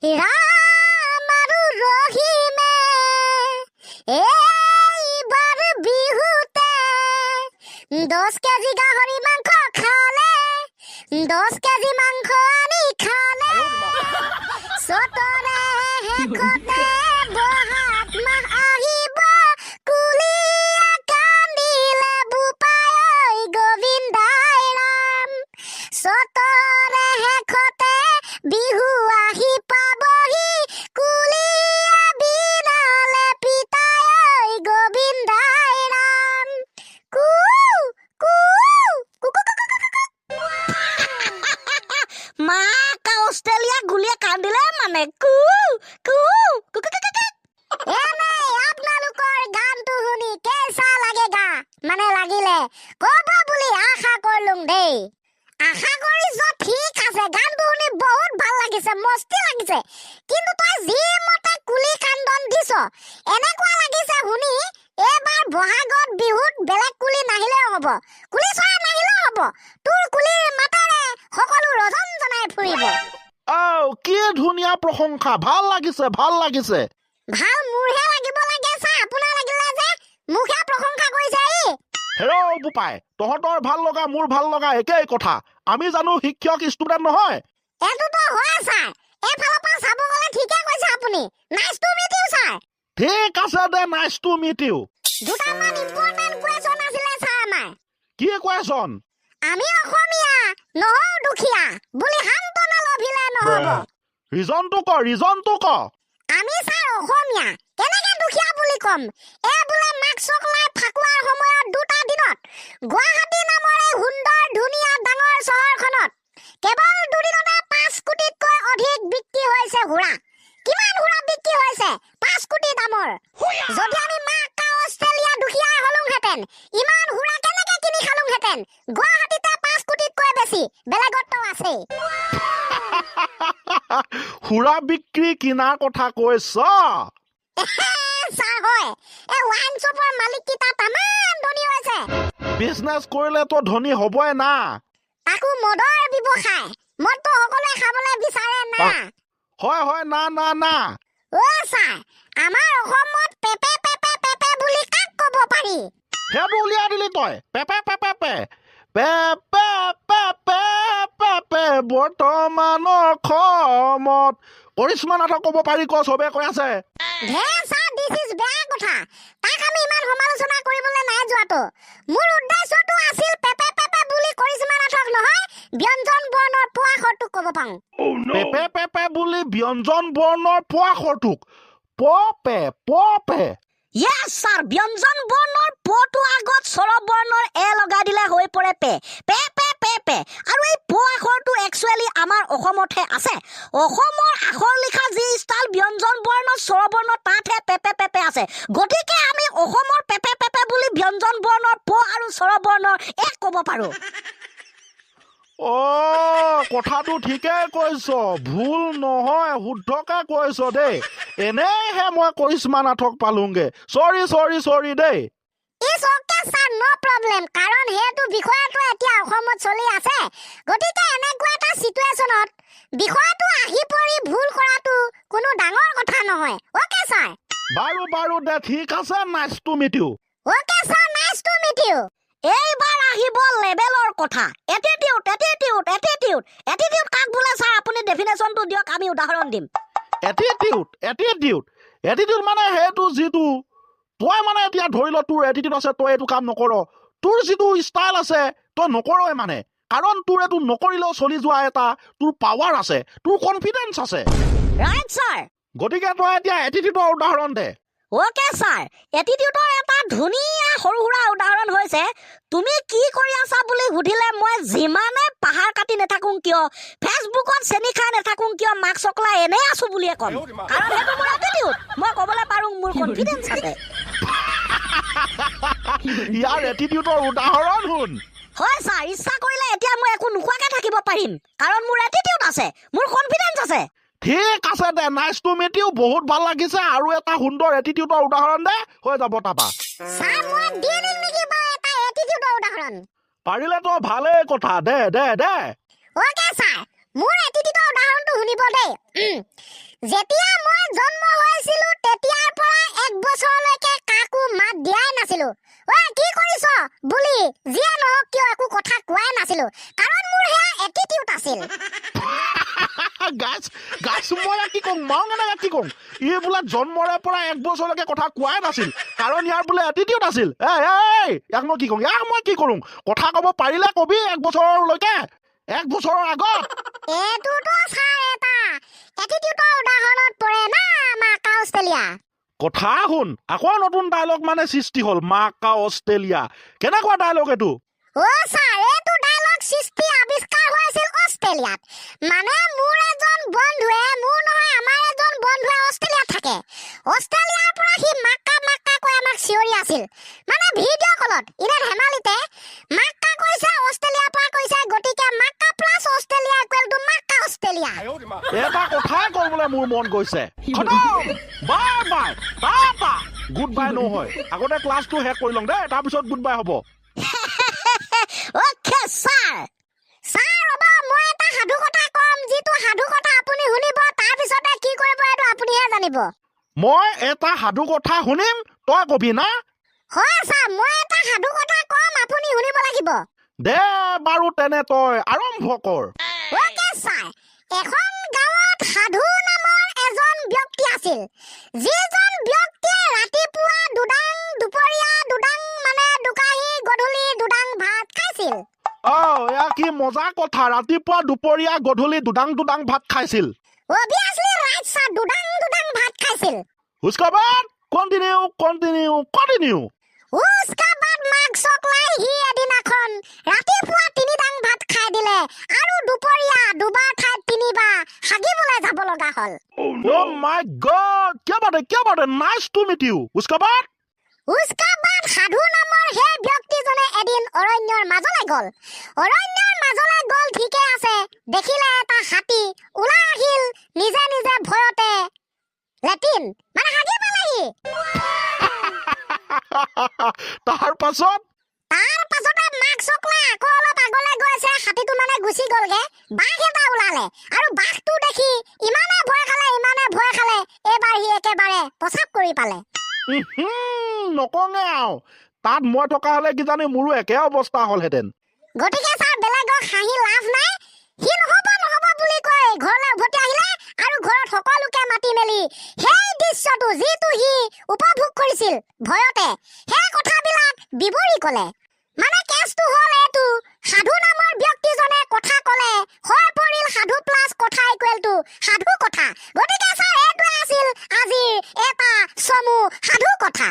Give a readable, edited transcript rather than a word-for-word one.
ৰাম আৰু ৰহিমে এইবাৰ বিহুতে 10 কেজি গাহৰি মাংস খালে 10 কেজি মাংস আনি খালে সতৰে শেষতে বহাগ মাহ আহিব কুলিয়া কান্দিলে বোপাই গোবিন্দাই ৰাম সতৰে শেষতে বিহু আহি পাবহি কুলিয়া বিনালে পিতাই গোবিন্দাই ৰাম কু কু মা কা অস্ট্ৰেলিয়া গুলিয়ে কান্দিলে মানে কু কু এনেই আপোনালোকৰ গানটো শুনি কেঁচা লাগে গা মানে লাগিলে ক'ব বুলি আশা কৰিলুং দেই আশা কৰিছ ঠিক আছে গানটো শুনি বহুত ভাল লাগিছে মস্তি লাগিছে কিন্তু তই যি মতে কুলি কান্দন দিছ এনেকুৱা লাগিছে শুনি এবাৰ বহাগত বিহুত বেলেগ কুলি নাহিলেও হ'ব কুলি চৰাই নাহিলেও হ'ব তোৰ কুলিৰ মাতেৰে সকলো ৰজন জনাই ফুৰিব কি ধুনীয়া প্ৰশংসা ভাল লাগিছে ভাল মোৰহে লাগিব লাগে চা আপোনাৰ লাগিলে যে মুখে প্ৰশংসা কৰিছে হেৰৌ বোপাই তহঁতৰ ভাল লগা মোৰ ভাল লগা একেই কথা আমি জানো শিক্ষক ষ্টুডেণ্ট নহয় এইটোতো হয় ছাৰ এইফালৰ পৰা চাব গ'লে ঠিকে কৈছে আপুনি nice to meet you sir ঠিক আছে দে নাইচ টু মিট ইউ দুটামান ইম্পৰ্টেণ্ট কুৱেশ্যন আছিলে ছাৰ আমাৰ কি কুৱেশ্যন আমি অসমীয়া নহওঁ দুখীয়া বুলি সান্তনা লভিলে নহ'ব ৰিজনটো ক আমি ছাৰ অসমীয়া কেনেকে দুখীয়া বুলি কম বোলে মাক চকলাই ফাকুৱাৰ সময়ত দুটা দিনত গুৱাহাটী নামৰ এই সুন্দৰ ধুনীয়া ডাঙৰ চহৰখনত কেৱল দুদিনতে 5 কোটিতকৈ অধিক বিক্ৰী হৈছে হুৰা কিমান হুৰা বিক্ৰী হৈছে 5 কোটি দামৰ যদি আমি মাক অষ্ট্ৰেলিয়া দুখীয়া হলুংহেঁতেন ইমান হুৰা কেনেকে কিনি খালুংহেঁতেন গুৱাহাটীতে 5 কোটিতকৈ বেছি বেলেগতো আছে হুৰা বিক্ৰী কিনাৰ কথা কৈছ ছাৰ হয় এই ৱাইন শ্বপৰ মালিক কেইটা তামান ধনী হৈছে বিজনেছ কৰিলেতো ধনী হ'বই না তাকো মদৰ ব্যৱসায় মদটো সকলোৱে খাবলৈ বিচাৰে না হয় না ছাৰ আমাৰ অসমত পেপে পেপে পেপে বুলি কাক ক'ব পাৰি সেইটো উলিয়াই দিলি তই পেপে পেপে পে পেপে পেপে পেপে বৰ্তমানৰ অসমত কৰিশ্মা নাথক ক'ব পাৰি ক চবে কৈ আছে ছাৰ দিছ ইজ বেয়া কথা তাক আমি ইমান সমালোচনা কৰিবলৈ নাই যোৱাটো মোৰ উদ্দেশ্যটো আছিল পেপে পেপে বুলি কৰিশ্মা নাথক নহয় ব্যঞ্জন বৰ্ণৰ পোৱাশৰটোক ক'ব পাওঁ পেপে পেপে বুলি ব্যঞ্জন বৰ্ণৰ পোৱাশৰটোক পপে ইয়েছ ছাৰ ব্যঞ্জন বৰ্ণৰ পটো আগত স্বৰ বৰ্ণৰ এ লগাই দিলে হৈ পৰে pay pay pay pay pay আৰু এই প আখৰটো একচুৱেলি আমাৰ অসমতহে আছে অসমৰ আখৰ লিখা যি ষ্টাইল ব্যঞ্জন বৰ্ণৰ স্বৰ বৰ্ণ তাতহে পেপে পেপে আছে গতিকে আমি অসমৰ পেপে পেপে বুলি ব্যঞ্জন বৰ্ণৰ প আৰু স্বৰ বৰ্ণৰ এক ক'ব পাৰো কথাটো ঠিকে কৈছ ভুল নহয় শুদ্ধকে কৈছ দেই এনেহে মই কৰিশ্মা নাথক পালোংগে চৰি দেই is okay sir no problem কাৰণ সেইটো বিষয়টো এতিয়া অসমত চলি আছে গতিকে এনেকুৱা এটা সিচুৱেশ্যনত বিষয়টো আহি পৰি ভুল কৰাটো কোনো ডাঙৰ কথা নহয় অকে ছাৰ বাৰু দে ঠিক আছে nice to meet you okay sir nice to meet you এইবাৰ আহিব লেভেলৰ কথা এটিটিউড কাক বোলে ছাৰ আপুনি ডেফিনেশ্যনটো দিয়ক আমি উদাহৰণ দিম এটিটিউড মানে সেইটো যিটো তই মানে এতিয়া ধৰি ল তোৰ এটিটিউড আছে তই এইটো কাম নকৰ তোৰ যিটো ষ্টাইল আছে তই নকৰই মানে কাৰণ তোৰ এইটো নকৰিলেও চলি যোৱা এটা তোৰ পাৱাৰ আছে তোৰ কনফিডেন্স আছে ৰাইট ছাৰ গতিকে তই এতিয়া এটিটিউডৰ উদাহৰণ দে অকে ছাৰ এটিটিউডৰ এটা ধুনীয়া সৰু সুৰা উদাহৰণ হৈছে তুমি কি কৰি আছা বুলি সুধিলে মই যিমানে পাহাৰ কাটি নাথাকোঁ কিয় ফেচবুকত চেনি খাই নাথাকোঁ কিয় মাক চকলা এনেই আছো বুলিয়ে ক'ম কাৰণ সেইটো মোৰ এটিটিউড মই ক'বলৈ পাৰোঁ মোৰ কনফিডেন্স আছে ইয়াৰ এটিটিউডৰ উদাহৰণ শুন হয় ছাৰ ইচ্ছা কৰিলে এতিয়া মই একো নোখোৱাকে থাকিব পাৰিম কাৰণ মোৰ এটিটিউড আছে মোৰ কনফিডেন্স আছে ঠিক আছে দে নাইচ টু মিট ইউ বহুত ভাল লাগিছে আৰু এটা সুন্দৰ এটিটিউডৰ উদাহৰণ দে হৈ যাব তাপা ছাৰ মই দি দিম নেকি বা এটা এটিটিউডৰ উদাহৰণ পাৰিলে তো ভালেই কথা দে ওকে ছাৰ মোৰ এটিটিউডৰ উদাহৰণটো শুনিব দেই যেতিয়া মই জন্ম হৈছিলো তেতিয়াৰ পৰা 1 বছৰলৈকে কাকো মাত দিয়াই নাছিলো ঐ কি কৰিছ বুলি যিয়ে নহওক কিয় একো কথা কোৱাই নাছিলো কাৰণ মোৰ হেয়া এটিটিউড আছিল গাইছ মই কি কওঁ মাউঙেনে কি কওঁ ই বোলে জন্মৰে পৰা 1 বছৰলৈকে কথা কোৱাই নাছিল কাৰণ ইয়াৰ বোলে এটিটিউড আছিল ইয়াক মই কি কওঁ ইয়াক মই কি কৰোঁ কথা ক'ব পাৰিলে কবি 1 বছৰলৈকে 1 বছৰৰ আগত এটোতো ছাৰ এটা এটিটিউডৰ উদাহৰণত পৰে না মাকা অষ্ট্ৰেলিয়া কথা শুন আকৌ নতুন ডায়লগ মানে সৃষ্টি হ'ল মাকা অষ্ট্ৰেলিয়া কেনেকুৱা ডায়লগ এইটো ছাৰ এইটো ডায়লগ সৃষ্টি আৱিষ্কাৰ হৈছিল অষ্ট্ৰেলিয়াত মানে মোৰ এজন বন্ধুৱে মোৰ নহয় আমাৰ এজন বন্ধুৱে অষ্ট্ৰেলিয়াত থাকে অষ্ট্ৰেলিয়াৰ পৰা সি মাকা মাকা কৈ আমাক চিঞৰি আছিল মানে ভিডিঅ' কলত ইনে ধেমালিতে মাকা কৈছে অষ্ট্ৰেলিয়াৰ পৰা কৈছে গতিকে মাকা প্লাছ অষ্ট্ৰেলিয়া ইকুৱেল টু মাকা অষ্ট্ৰেলিয়া এটা কথাই কৰিবলৈ মোৰ মন গৈছে bye bye Tata good bye নহয় আগতে ক্লাছটো শেষ কৰি লওঁ দেই তাৰপিছত গুড বাই হ'ব অ'কে ছাৰ ৰ'ব মই এটা সাধু কথা কম যিটো সাধু কথা আপুনি শুনিব তাৰপিছতে কি কৰিব এইটো আপুনিহে জানিব মই এটা সাধু কথা শুনিম তই কবি না হয় ছাৰ মই এটা সাধু কথা কম আপুনি শুনিব লাগিব দে বাৰু তেনে তই আৰম্ভ কৰ অ'কে ছাৰ এখন গাঁৱত সাধু নামৰ এজন ব্যক্তি আছিল যিজন ব্যক্তিয়ে ৰাতিপুৱা দুডাং দুপৰীয়া দুডাং মানে দুকাহী গধূলি দুডাং ভাত খাইছিল এয়া কি মজা কথা ৰাতিপুৱা দুপৰীয়া গধূলি দুডাং দুডাং ভাত খাইছিল অবভিয়াছলি ৰাইট ছাৰ দুডাং দুডাং ভাত খাইছিল उसका बाद কন্টিনিউ उसका बाद মাক চকলাই সি এদিনাখন ৰাতিপুৱা 3 ডাং ভাত খাই দিলে আৰু দুপৰীয়া দুবাৰ ঠাইত 3 বাৰ হাগিবলৈ যাব লগা হ'ল Oh my God! क्या बात है? Nice to meet you. उसका बाद সাধু নামৰ সেই ব্যক্তিজনে এদিন অৰণ্যৰ মাজলৈ গ'ল ঠিকে আছে দেখিলে এটা হাতী ওলাই আহিল নিজে নিজে ভয়তে লেটিন মানে হাগি পেলাহি তাৰ পাছতে মাক চকলাই আকৌ অলপ আগলৈ গৈছে হাতীটো মানে গুচি গ'লগে বাঘ এটা ওলালে আৰু বাঘটো দেখি ইমানে ভয় খালে এবাৰ সি একেবাৰে প্ৰস্ৰাৱ কৰি পালে নকঙে আৰু তাত মই থকা হলে কিজানি মোৰো একে অৱস্থা হ'লহেঁতেন গতিকে ছাৰ বেলেগক হাঁহি লাভ নাই সি নহ'ব বুলি কৈ ঘৰলৈ উভতি আহিলে আৰু ঘৰত সকলোকে মাতি মেলি সেই দৃশ্যটো যিটো সি উপভোগ কৰিছিল ভয়তে সেই কথাবিলাক বিৱৰি ক'লে মানে কেছটো হ'ল এইটো সাধু নামৰ ব্যক্তিজনে কথা ক'লে হৈ পৰিল সাধু প্লাছ কথা ইকুৱেল টু সাধু কথা গতিকে ছাৰ এইটোৱে আছিল আজিৰ এটা চমু সাধু কথা